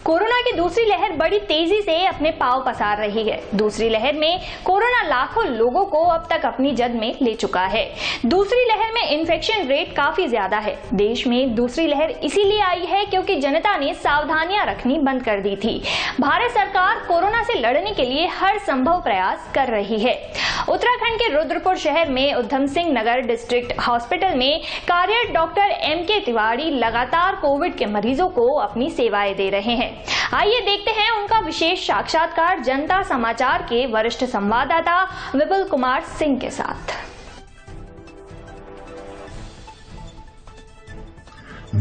Corona की दूसरी लहर बड़ी तेजी से अपने पांव पसार रही है। दूसरी लहर में कोरोना लाखों लोगों को अब तक अपनी जद में ले चुका है। दूसरी लहर में इन्फेक्शन रेट काफी ज्यादा है। देश में दूसरी लहर इसीलिए आई है क्योंकि जनता ने सावधानियां रखनी बंद कर दी थी। भारत सरकार कोरोना से लड़ने के लिए हर संभव प्रयास कर रही है। उत्तराखंड के रुद्रपुर शहर में उधम सिंह नगर डिस्ट्रिक्ट हॉस्पिटल में कार्यरत डॉक्टर M.K. तिवारी लगातार कोविड के मरीजों को अपनी सेवाएं दे रहे हैं। आइए देखते हैं उनका विशेष साक्षात्कार जनता समाचार के वरिष्ठ संवाददाता विपुल कुमार सिंह के साथ।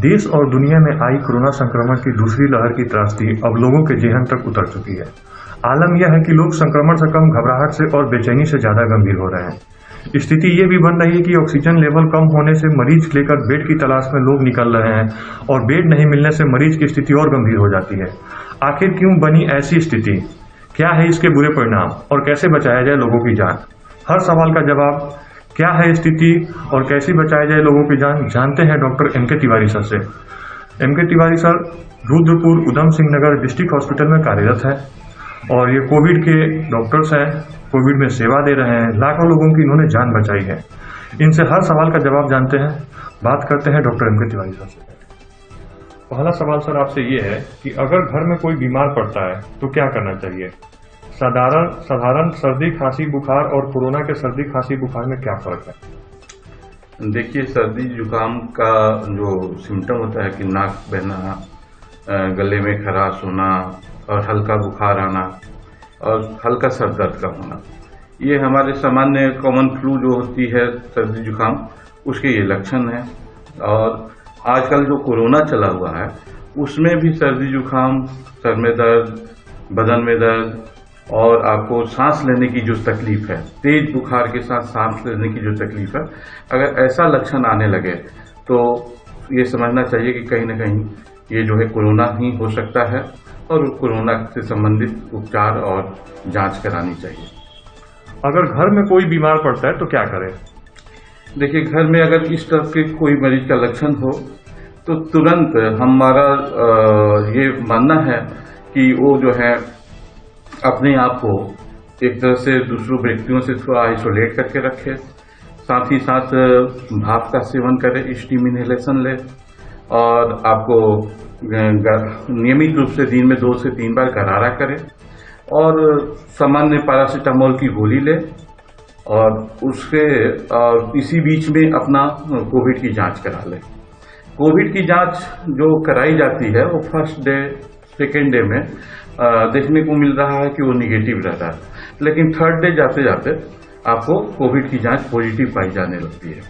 देश और दुनिया में आई कोरोना संक्रमण की दूसरी लहर की त्रासदी अब लोगों के जेहन तक उतर चुकी है। आलम यह है कि लोग संक्रमण से कम घबराहट से और बेचैनी से ज्यादा गंभीर हो रहे हैं। स्थिति ये भी बन रही है कि ऑक्सीजन लेवल कम होने से मरीज लेकर बेड की तलाश में लोग निकल रहे हैं और बेड नहीं मिलने से मरीज की स्थिति और गंभीर हो जाती है। आखिर क्यों बनी ऐसी स्थिति, क्या है इसके बुरे परिणाम और कैसे बचाया जाए लोगों की जान? हर सवाल का जवाब क्या है स्थिति और कैसे बचाया जाए लोगों की जान, जानते हैं डॉक्टर M.K. तिवारी सर से। M.K. Tiwari sir Rudrapur Udham Singh Nagar district hospital में कार्यरत है और ये कोविड के डॉक्टर्स हैं, कोविड में सेवा दे रहे हैं। लाखों लोगों की इन्होंने जान बचाई है। इनसे हर सवाल का जवाब जानते हैं। बात करते हैं डॉक्टर M.K. तिवारी सर से। पहला सवाल सर आपसे ये है कि अगर घर में कोई बीमार पड़ता है तो क्या करना चाहिए? साधारण सर्दी खांसी बुखार और कोरोना के सर्दी खांसी बुखार में क्या फर्क है? देखिए, सर्दी जुकाम का जो सिम्टम होता है कि नाक बहना, गले में खराश होना और हल्का बुखार आना और हल्का सर दर्द का होना, ये हमारे सामान्य कॉमन फ्लू जो होती है सर्दी जुकाम, उसके ये लक्षण हैं। और आजकल जो कोरोना चला हुआ है उसमें भी सर्दी जुकाम, सर में दर्द, बदन में दर्द और आपको सांस लेने की जो तकलीफ है, तेज बुखार के साथ सांस लेने की जो तकलीफ है, अगर ऐसा लक्षण आने लगे तो ये समझना चाहिए कि कहीं ना कहीं ये जो है कोरोना ही हो सकता है और कोरोना से संबंधित उपचार और जांच करानी चाहिए। अगर घर में कोई बीमार पड़ता है तो क्या करें? देखिए, घर में अगर इस तरह के कोई मरीज का लक्षण हो तो तुरंत हमारा ये मानना है कि वो जो है अपने आप को एक तरह से दूसरों व्यक्तियों से थोड़ा आइसोलेट करके रखे, साथ ही साथ भाप का सेवन करे, स्टीम इनहेलेशन ले और आपको नियमित रूप से दिन में 2 से 3 बार गरारा करे और सामान्य पैरासीटामोल की गोली ले और उसके इसी बीच में अपना कोविड की जांच करा ले। कोविड की जांच जो कराई जाती है वो फर्स्ट डे सेकेंड डे में देखने को मिल रहा है कि वो निगेटिव रहता है, लेकिन थर्ड डे जाते जाते आपको कोविड की जांच पॉजिटिव पाई जाने लगती है।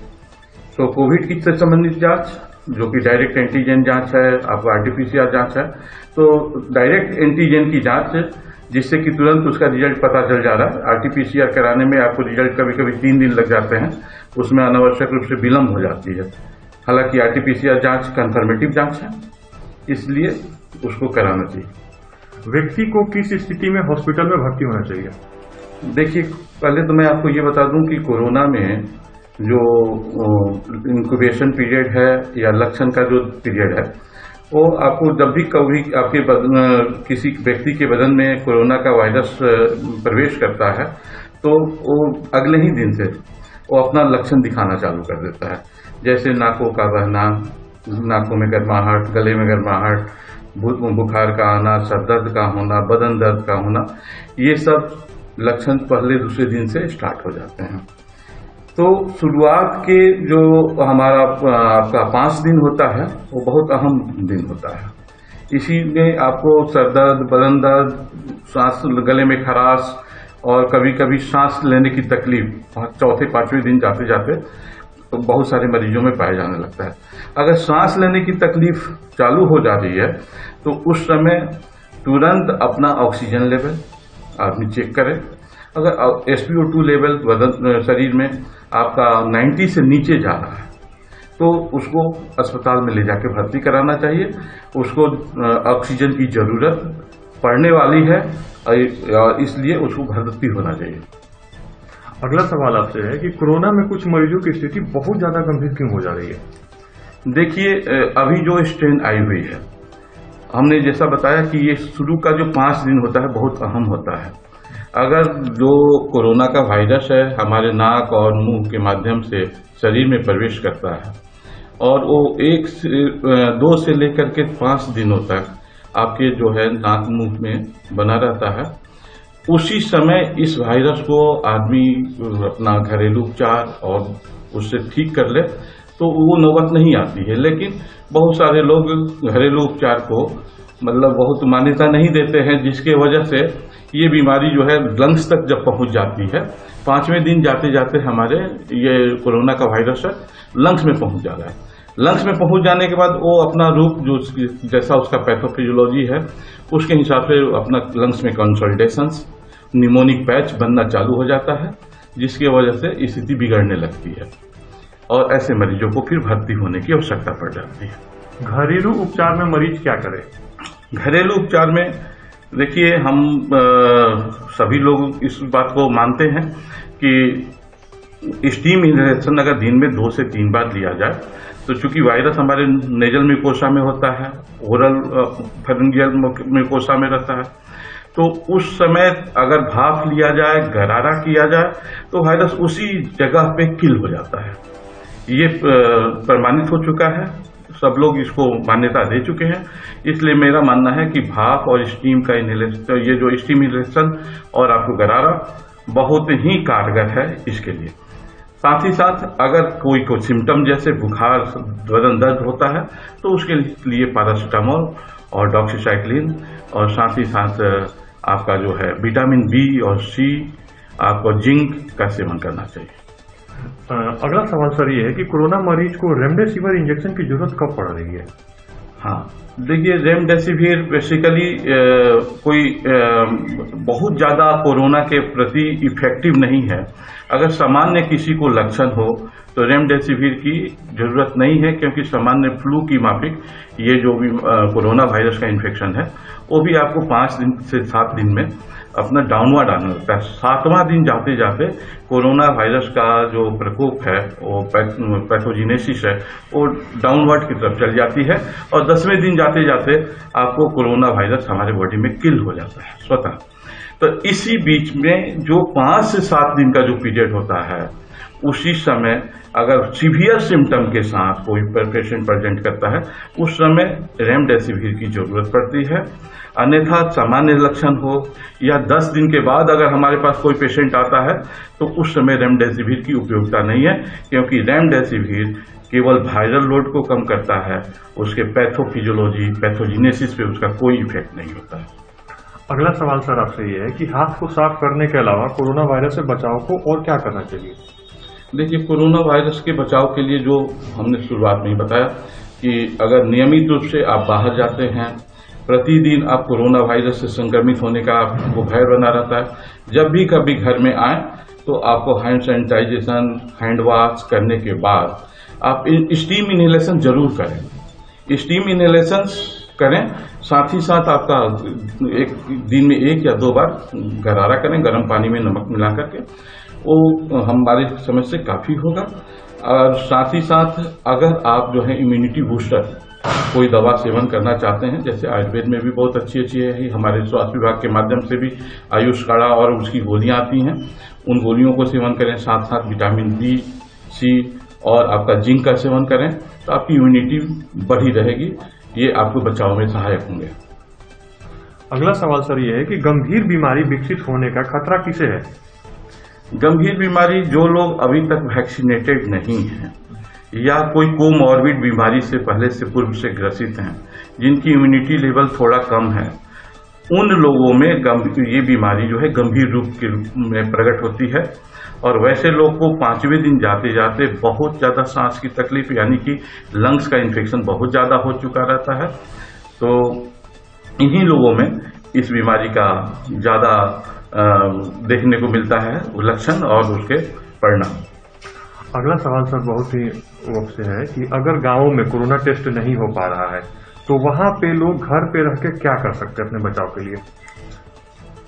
तो कोविड की से संबंधित जांच जो कि डायरेक्ट एंटीजन जांच है, आपको RT-PCR जांच है, तो डायरेक्ट एंटीजन की जांच जिससे कि तुरंत उसका रिजल्ट पता चल जा रहा है। RT-PCR कराने में आपको रिजल्ट कभी कभी 3 दिन लग जाते हैं, उसमें अनावश्यक रूप से विलम्ब हो जाती है। हालांकि RT-PCR जांच कंफर्मेटिव जांच है, इसलिए उसको कराना चाहिए। व्यक्ति को किस स्थिति में हॉस्पिटल में भर्ती होना चाहिए? देखिए, पहले तो मैं आपको ये बता दूं कि कोरोना में जो इंक्यूबेशन पीरियड है या लक्षण का जो पीरियड है, वो आपको जब भी कभी आपके किसी व्यक्ति के बदन में कोरोना का वायरस प्रवेश करता है तो वो अगले ही दिन से वो अपना लक्षण दिखाना चालू कर देता है। जैसे नाकों का बहना, नाकों में गर्माहट, गले में गर्माहट, बुखार का आना, सर दर्द का होना, बदन दर्द का होना, ये सब लक्षण पहले दूसरे दिन से स्टार्ट हो जाते हैं। तो शुरुआत के जो हमारा आपका 5 दिन होता है वो बहुत अहम दिन होता है। इसी में आपको सर दर्द, बदन दर्द, सांस, गले में खराश और कभी कभी सांस लेने की तकलीफ 4-5वें दिन जाते जाते तो बहुत सारे मरीजों में पाया जाने लगता है। अगर सांस लेने की तकलीफ चालू हो जा रही है तो उस समय तुरंत अपना ऑक्सीजन लेवल आदमी चेक करे। अगर SpO2 लेवल बदन शरीर में आपका 90 से नीचे जा रहा है तो उसको अस्पताल में ले जाके भर्ती कराना चाहिए। उसको ऑक्सीजन की जरूरत पड़ने वाली है, इसलिए उसको भर्ती होना चाहिए। अगला सवाल आपसे है कि कोरोना में कुछ मरीजों की स्थिति बहुत ज्यादा गंभीर क्यों हो जा रही है? देखिए, अभी जो स्ट्रेन आई हुई है हमने जैसा बताया कि ये शुरू का जो 5 दिन होता है बहुत अहम होता है। अगर जो कोरोना का वायरस है हमारे नाक और मुंह के माध्यम से शरीर में प्रवेश करता है और वो 2 से लेकर के 5 दिनों तक आपके जो है नाक मुंह में बना रहता है, उसी समय इस वायरस को आदमी अपना घरेलू उपचार और उससे ठीक कर ले तो वो नौबत नहीं आती है। लेकिन बहुत सारे लोग घरेलू उपचार को मतलब बहुत मान्यता नहीं देते हैं, जिसके वजह से ये बीमारी जो है लंग्स तक जब पहुंच जाती है, 5वें दिन जाते जाते हमारे ये कोरोना का वायरस है लंग्स में पहुंच जा रहा है। लंग्स में पहुंच जाने के बाद वो अपना रूप जो जैसा उसका पैथोफिजियोलॉजी है उसके हिसाब से अपना लंग्स में कंसल्टेशंस, निमोनिक पैच बनना चालू हो जाता है, जिसकी वजह से स्थिति बिगड़ने लगती है और ऐसे मरीजों को फिर भर्ती होने की आवश्यकता पड़ जाती है। घरेलू उपचार में मरीज क्या करे? घरेलू उपचार में देखिए हम सभी लोग इस बात को मानते हैं कि स्टीम इनहेलेशन अगर दिन में 2 से 3 बार लिया जाए तो चूंकि वायरस हमारे नेजल म्यूकोसा में होता है, ओरल फेरिंजियल म्यूकोसा में रहता है, तो उस समय अगर भाप लिया जाए, गरारा किया जाए तो वायरस उसी जगह पे किल हो जाता है। ये प्रमाणित हो चुका है, सब लोग इसको मान्यता दे चुके हैं। इसलिए मेरा मानना है कि भाप और स्टीम का इनहेलेशन, ये जो स्टीम इनहेलेशन और आपको गरारा बहुत ही कारगर है इसके लिए। साथ ही साथ अगर कोई को सिम्टम जैसे बुखार, बदन दर्द होता है तो उसके लिए पैरासीटामोल और डॉक्सीसाइक्लिन और साथ ही साथ आपका जो है विटामिन बी और सी, आपको जिंक का सेवन करना चाहिए। अगला सवाल सर ये है कि कोरोना मरीज को रेमडेसिविर इंजेक्शन की जरूरत कब पड़ रही है? हाँ, देखिए रेमडेसिविर बेसिकली कोई बहुत ज़्यादा कोरोना के प्रति इफेक्टिव नहीं है। अगर सामान्य किसी को लक्षण हो तो रेमडेसिविर की जरूरत नहीं है, क्योंकि सामान्य फ्लू की माफिक ये जो भी कोरोना वायरस का इन्फेक्शन है वो भी आपको 5 दिन से 7 दिन में अपना डाउनवर्ड आने लगता है। 7वां दिन जाते जाते कोरोना वायरस का जो प्रकोप है, वो पैथोजिनेसिस है, वो डाउनवर्ड की तरफ चल जाती है और 10वें दिन जाते जाते आपको कोरोना वायरस हमारे बॉडी में किल हो जाता है स्वतः। तो इसी बीच में जो 5 से 7 दिन का जो पीरियड होता है, उसी समय अगर सीवियर सिम्टम के साथ कोई पेशेंट प्रेजेंट करता है, उस समय रेमडेसिविर की जरूरत पड़ती है। अन्यथा सामान्य लक्षण हो या 10 दिन के बाद अगर हमारे पास कोई पेशेंट आता है तो उस समय रेमडेसिविर की उपयोगिता नहीं है, क्योंकि रेमडेसिविर केवल वायरल लोड को कम करता है, उसके पैथोफिजियोलॉजी, पैथोजिनेसिस पे उसका कोई इफेक्ट नहीं होता है। अगला सवाल सर आपसे ये है कि हाथ को साफ करने के अलावा कोरोना वायरस से बचाव को और क्या करना चाहिए? देखिए, कोरोना वायरस के बचाव के लिए जो हमने शुरुआत में ही बताया कि अगर नियमित रूप से आप बाहर जाते हैं, प्रतिदिन आप कोरोना वायरस से संक्रमित होने का आपको भय बना रहता है, जब भी कभी घर में आए तो आपको हैंड सैनिटाइजेशन, हैंड वॉश करने के बाद आप स्टीम इनहेलेशन जरूर करें। स्टीम इनहेलेशन करें, साथ ही साथ आपका एक दिन में 1 या 2 बार गरारा करें गर्म पानी में नमक मिला करके, वो हमारे समझ से काफ़ी होगा। और साथ ही साथ अगर आप जो है इम्यूनिटी बूस्टर कोई दवा सेवन करना चाहते हैं, जैसे आयुर्वेद में भी बहुत अच्छी है, हमारे स्वास्थ्य विभाग के माध्यम से भी आयुष काढ़ा और उसकी गोलियां आती हैं, उन गोलियों को सेवन करें। साथ साथ विटामिन बी, सी और आपका जिंक का सेवन करें तो आपकी इम्यूनिटी बढ़ी रहेगी, ये आपको बचाव में सहायक होंगे। अगला सवाल सर ये है कि गंभीर बीमारी विकसित होने का खतरा किसे है? गंभीर बीमारी जो लोग अभी तक वैक्सीनेटेड नहीं हैं या कोई कोमॉर्बिड बीमारी से पहले से पूर्व से ग्रसित हैं, जिनकी इम्यूनिटी लेवल थोड़ा कम है, उन लोगों में ये बीमारी जो है गंभीर रूप के रूप में प्रकट होती है। और वैसे लोग को 5वें दिन जाते जाते बहुत ज़्यादा सांस की तकलीफ, यानी कि लंग्स का इन्फेक्शन बहुत ज़्यादा हो चुका रहता है। तो इन्हीं लोगों में इस बीमारी का ज़्यादा देखने को मिलता है लक्षण और उसके परिणाम। अगला सवाल सर बहुत ही वक्त से है कि अगर गांवों में कोरोना टेस्ट नहीं हो पा रहा है तो वहां पे लोग घर पे रह के क्या कर सकते हैं अपने बचाव के लिए?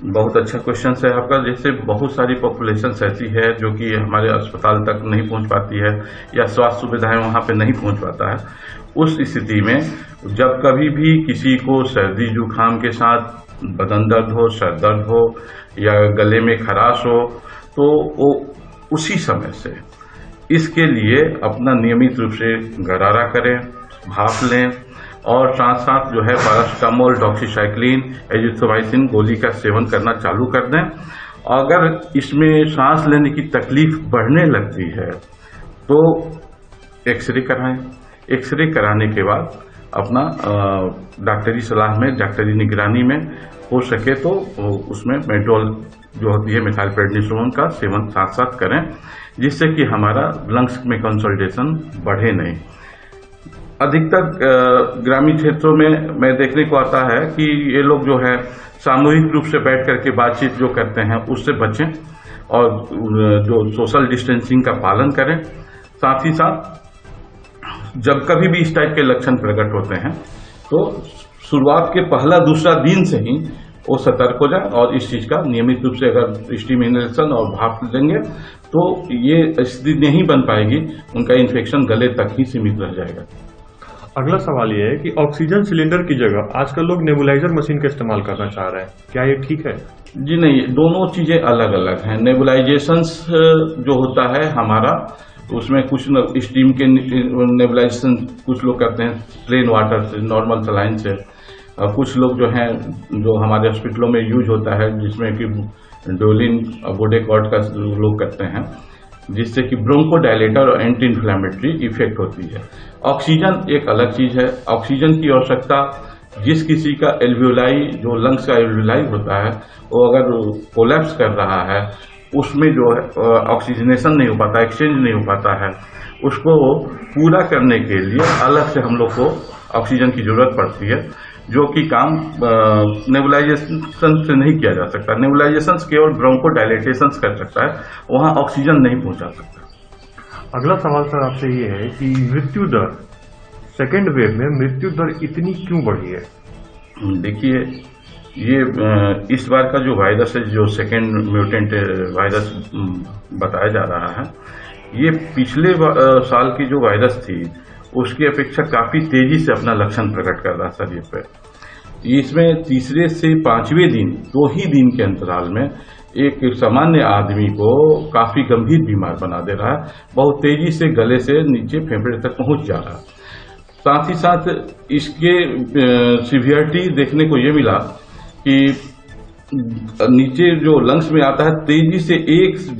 बहुत अच्छा क्वेश्चन है आपका। जैसे बहुत सारी पॉपुलेशन ऐसी है जो कि हमारे अस्पताल तक नहीं पहुंच पाती है या स्वास्थ्य सुविधाएं वहां पे नहीं पहुंच पाता है। उस स्थिति में जब कभी भी किसी को सर्दी जुकाम के साथ बदन दर्द हो, सर दर्द हो या गले में खराश हो, तो वो उसी समय से इसके लिए अपना नियमित रूप से गरारा करें, भाप लें और साथ साथ जो है पैरास्टामोल, डॉक्सीसाइक्लिन, एजिथ्रोमाइसिन गोली का सेवन करना चालू कर दें। अगर इसमें सांस लेने की तकलीफ बढ़ने लगती है तो एक्सरे कराएं। एक्सरे कराने के बाद अपना डॉक्टरी सलाह में, डॉक्टरी निगरानी में हो सके तो उसमें मेट्रोल जो होती है मिथाइल प्रेडनिसोलोन का सेवन साथ साथ करें, जिससे कि हमारा लंग्स में कंसल्टेशन बढ़े नहीं। अधिकतर ग्रामीण क्षेत्रों में मैं देखने को आता है कि ये लोग जो है सामूहिक रूप से बैठ करके बातचीत जो करते हैं उससे बचें और जो सोशल डिस्टेंसिंग का पालन करें। साथ ही साथ जब कभी भी इस टाइप के लक्षण प्रकट होते हैं तो शुरुआत के पहला दूसरा दिन से ही वो सतर्क हो जाए और इस चीज का नियमित रूप से अगर स्टीम इनहेलेशन और भाप लेंगे तो ये स्थिति नहीं बन पाएगी, उनका इन्फेक्शन गले तक ही सीमित रह जाएगा। अगला सवाल ये है कि ऑक्सीजन सिलेंडर की जगह आजकल लोग नेबुलाइजर मशीन का इस्तेमाल करना चाह रहे हैं, क्या ये ठीक है? जी नहीं, दोनों चीजें अलग अलग हैं। नेबुलाइजेशन जो होता है हमारा, उसमें कुछ स्टीम के नेबुलाइजेशन कुछ लोग करते हैं प्लेन वाटर से, नॉर्मल सलाइन से। कुछ लोग जो हैं जो हमारे हॉस्पिटलों में यूज होता है जिसमें कि डोलिन बोडेकॉर्ड का लोग करते हैं, जिससे कि ब्रोंकोडायलेटर और एंटी इन्फ्लेमेटरी इफेक्ट होती है। ऑक्सीजन एक अलग चीज है। ऑक्सीजन की आवश्यकता जिस किसी का एल्वियोलाई, जो लंग्स का एल्वियोलाई होता है, वो अगर कोलैप्स कर रहा है, उसमें जो है ऑक्सीजनेशन नहीं हो पाता, एक्सचेंज नहीं हो पाता है, उसको पूरा करने के लिए अलग से हम लोग को ऑक्सीजन की जरूरत पड़ती है, जो कि काम नेबुलाइजेशन से नहीं किया जा सकता। नेबुलाइजेशन केवल ब्रोंकोडायलेटेशन कर सकता है, वहां ऑक्सीजन नहीं पहुंचा सकता। अगला सवाल सर आपसे ये है कि मृत्यु दर, सेकेंड वेव में मृत्यु दर इतनी क्यों बढ़ी है? देखिए, ये इस बार का जो वायरस है, जो सेकेंड म्यूटेंट वायरस बताया जा रहा है, ये पिछले साल की जो वायरस थी उसकी अपेक्षा काफी तेजी से अपना लक्षण प्रकट कर रहा है शरीर पे। इसमें तीसरे से पांचवें दिन, 2 ही दिन के अंतराल में एक सामान्य आदमी को काफी गंभीर बीमार बना दे रहा है, बहुत तेजी से गले से नीचे फेफड़े तक पहुंच जा रहा है। साथ ही साथ इसके सीवियरिटी देखने को ये मिला कि नीचे जो लंग्स में आता है, तेजी से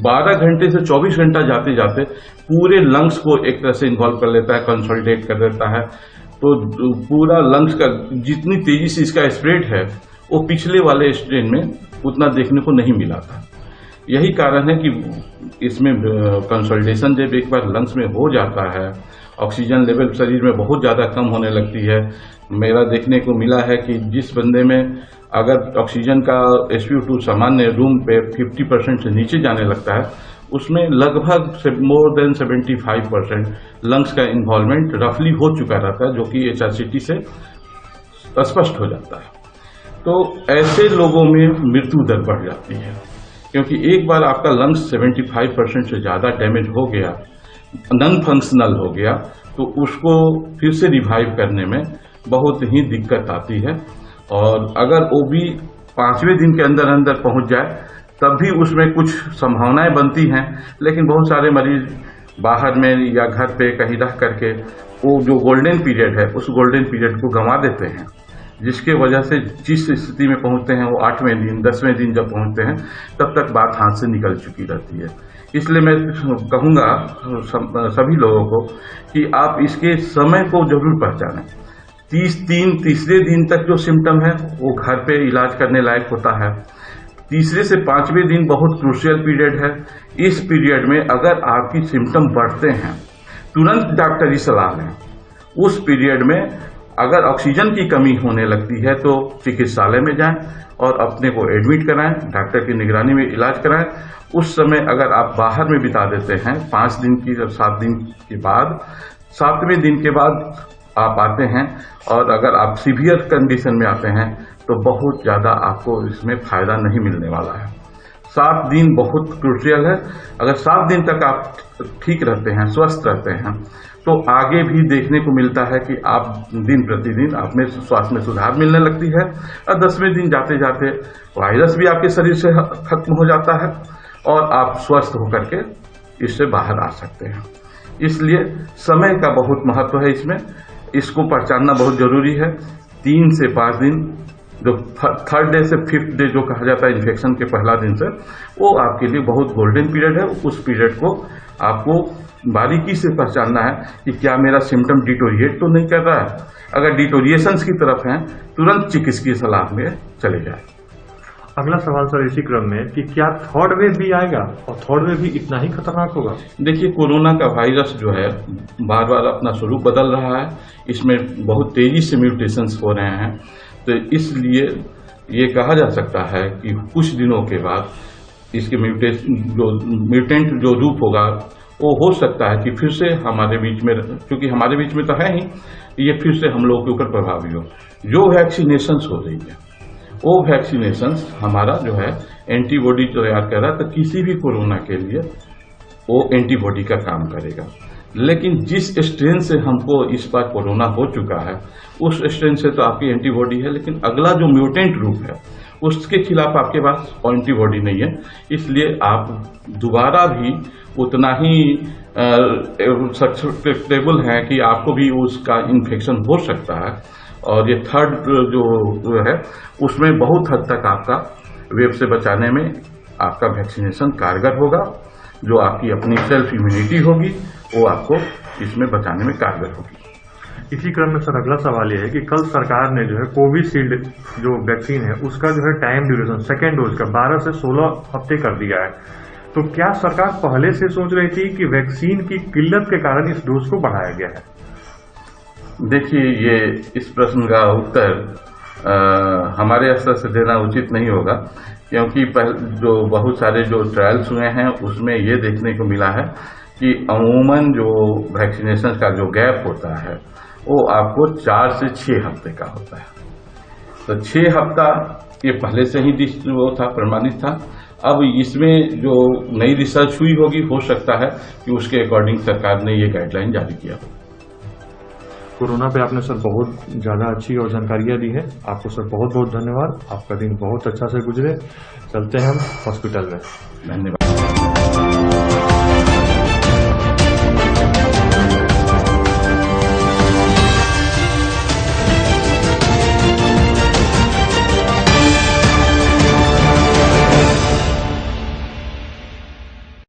12 घंटे से 24 घंटा जाते जाते पूरे लंग्स को एक तरह से इन्वॉल्व कर लेता है, कंसोलिडेट कर देता है। तो पूरा लंग्स का जितनी तेजी से इसका स्प्रेड है वो पिछले वाले स्ट्रेन में उतना देखने को नहीं मिला था। यही कारण है कि इसमें कंसोलिडेशन जब एक बार लंग्स में हो जाता है, ऑक्सीजन लेवल शरीर में बहुत ज़्यादा कम होने लगती है। मेरा देखने को मिला है कि जिस बंदे में अगर ऑक्सीजन का SpO2 सामान्य रूम पे 50% से नीचे जाने लगता है, उसमें लगभग मोर देन 75% लंग्स का इन्वॉल्वमेंट रफली हो चुका रहता है, जो कि HRCT से स्पष्ट हो जाता है। तो ऐसे लोगों में मृत्यु दर बढ़ जाती है, क्योंकि एक बार आपका लंग्स 75% से ज़्यादा डैमेज हो गया, नॉन फंक्शनल हो गया, तो उसको फिर से रिवाइव करने में बहुत ही दिक्कत आती है। और अगर वो भी 5वें दिन के अंदर अंदर पहुंच जाए तब भी उसमें कुछ संभावनाएं बनती हैं, लेकिन बहुत सारे मरीज बाहर में या घर पे कहीं रह करके वो जो गोल्डन पीरियड है उस गोल्डन पीरियड को गंवा देते हैं, जिसके वजह से जिस स्थिति में पहुंचते हैं वो 8वें दिन 10वें दिन जब पहुंचते हैं तब तक बात हाथ से निकल चुकी रहती है। इसलिए मैं कहूँगा सभी लोगों को कि आप इसके समय को जरूर पहचानें। तीसरे दिन तक जो सिम्टम है वो घर पे इलाज करने लायक होता है। तीसरे से 5वें दिन बहुत क्रूशियल पीरियड है। इस पीरियड में अगर आपकी सिम्टम बढ़ते हैं तुरंत डॉक्टरी सलाह लें। उस पीरियड में अगर ऑक्सीजन की कमी होने लगती है तो चिकित्सालय में जाएं और अपने को एडमिट कराएं, डॉक्टर की निगरानी में इलाज कराएं। उस समय अगर आप बाहर में बिता देते हैं 5 दिन की 7 दिन के बाद, 7वें दिन के बाद आप आते हैं और अगर आप सीवियर कंडीशन में आते हैं तो बहुत ज़्यादा आपको इसमें फायदा नहीं मिलने वाला है। 7 दिन बहुत क्रूशियल है। अगर 7 दिन तक आप ठीक रहते हैं, स्वस्थ रहते हैं, तो आगे भी देखने को मिलता है कि आप दिन प्रतिदिन आप में स्वास्थ्य में सुधार मिलने लगती है और 10वें दिन जाते जाते वायरस भी आपके शरीर से खत्म हो जाता है और आप स्वस्थ होकर के इससे बाहर आ सकते हैं। इसलिए समय का बहुत महत्व है इसमें, इसको पहचानना बहुत जरूरी है। 3 से 5 दिन, जो 3rd डे से 5th डे जो कहा जाता है इन्फेक्शन के पहला दिन से, वो आपके लिए बहुत गोल्डन पीरियड है। उस पीरियड को आपको बारीकी से पहचानना है कि क्या मेरा सिम्टम डिटोरिएट तो नहीं कर रहा है। अगर डिटोरिएशंस की तरफ है, तुरंत चिकित्सकीय सलाह में चले जाए। अगला सवाल सर इसी क्रम में कि क्या 3rd वेव भी आएगा और 3rd वेव भी इतना ही खतरनाक होगा? देखिए, कोरोना का वायरस जो है बार बार अपना स्वरूप बदल रहा है, इसमें बहुत तेजी से म्यूटेशंस हो रहे हैं, तो इसलिए ये कहा जा सकता है कि कुछ दिनों के बाद इसके म्यूटेंट जो रूप होगा वो हो सकता है कि फिर से हमारे बीच में, क्योंकि हमारे बीच में तो है ही, ये फिर से हम लोगों के ऊपर प्रभावी हो। जो वैक्सीनेशंस हो रही है वो वैक्सीनेशंस हमारा जो है एंटीबॉडी तैयार कर रहा है, तो किसी भी कोरोना के लिए वो एंटीबॉडी का काम करेगा। लेकिन जिस स्ट्रेन से हमको इस बार कोरोना हो चुका है उस स्ट्रेन से तो आपकी एंटीबॉडी है, लेकिन अगला जो म्यूटेंट रूप है उसके खिलाफ आपके पास एंटीबॉडी नहीं है। इसलिए आप दोबारा भी उतना ही सस्टेबल है कि आपको भी उसका इन्फेक्शन हो सकता है। और ये 3rd जो है उसमें बहुत हद तक आपका वेव से बचाने में आपका वैक्सीनेशन कारगर होगा। जो आपकी अपनी सेल्फ इम्यूनिटी होगी वो आपको इसमें बचाने में कारगर होगी। इसी क्रम में सर अगला सवाल यह है कि कल सरकार ने जो है कोविशील्ड जो वैक्सीन है उसका जो है टाइम ड्यूरेशन 2nd डोज का 12 से 16 हफ्ते कर दिया है। तो क्या सरकार पहले से सोच रही थी कि वैक्सीन की किल्लत के कारण इस डोज को बढ़ाया गया है? देखिए, ये इस प्रश्न का उत्तर हमारे स्तर से देना उचित नहीं होगा, क्योंकि जो बहुत सारे जो ट्रायल्स हुए हैं उसमें ये देखने को मिला है कि अमूमन जो वैक्सीनेशन का जो गैप होता है वो आपको 4 से 6 हफ्ते का होता है। तो 6 हफ्ता ये पहले से ही वो था, प्रमाणित था। अब इसमें जो नई रिसर्च हुई होगी, हो सकता है कि उसके अकॉर्डिंग सरकार ने ये गाइडलाइन जारी किया हो। कोरोना पे आपने सर बहुत ज़्यादा अच्छी और जानकारियाँ दी है। आपको सर बहुत बहुत धन्यवाद। आपका दिन बहुत अच्छा से गुजरे। चलते हैं हम हॉस्पिटल में। धन्यवाद।